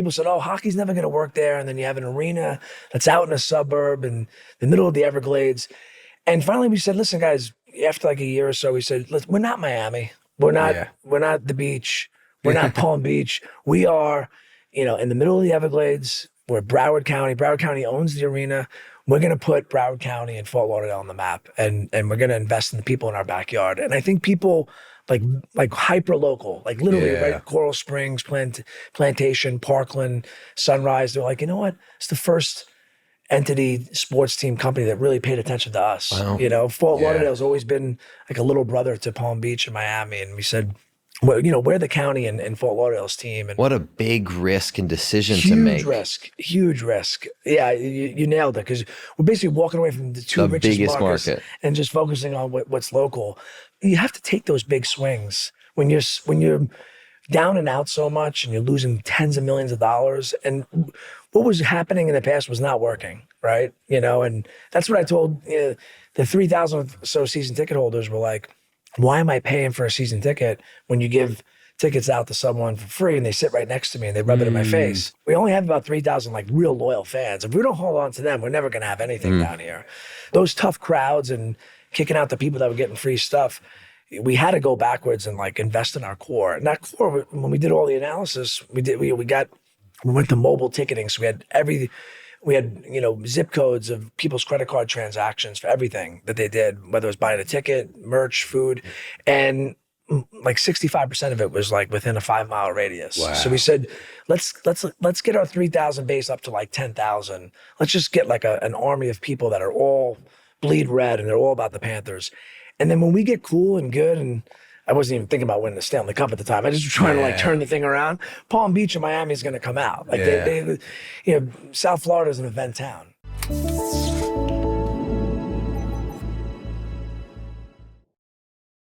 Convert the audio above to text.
People said, oh, hockey's never going to work there. And then you have an arena that's out in a suburb in the middle of the Everglades. And finally we said, listen, guys, after like a year or so, we said, we're not Miami. We're not the beach. We're not Palm Beach. We are, in the middle of the Everglades. We're Broward County. Broward County owns the arena. We're going to put Broward County and Fort Lauderdale on the map, and we're going to invest in the people in our backyard. And I think people like hyper local, like literally, right? Coral Springs, Plantation, Parkland, Sunrise. They're like, you know what? It's the first entity sports team company that really paid attention to us. Wow. Fort Lauderdale's always been like a little brother to Palm Beach and Miami, and we said, well, we're the county and Fort Lauderdale's team. And what a big risk and decision to make. Huge risk. Yeah, you nailed it, because we're basically walking away from the two richest markets and just focusing on what's local. You have to take those big swings when you're down and out so much and you're losing tens of millions of dollars. And what was happening in the past was not working, right? And that's what I told the 3,000 or so season ticket holders were like, why am I paying for a season ticket when you give tickets out to someone for free and they sit right next to me and they rub it in my face? We only have about 3,000 like real loyal fans. If we don't hold on to them, we're never going to have anything down here. Those tough crowds and kicking out the people that were getting free stuff, we had to go backwards and like invest in our core. And that core, when we did all the analysis, we went to mobile ticketing. So we had zip codes of people's credit card transactions for everything that they did, whether it was buying a ticket, merch, food, and like 65% of it was like within a 5-mile radius. Wow. So we said, let's get our 3,000 base up to like 10,000. Let's just get like an army of people that are all bleed red and they're all about the Panthers. And then when we get cool and good, and I wasn't even thinking about winning the Stanley Cup at the time. I just was trying to like turn the thing around. Palm Beach and Miami is going to come out. Like South Florida is an event town.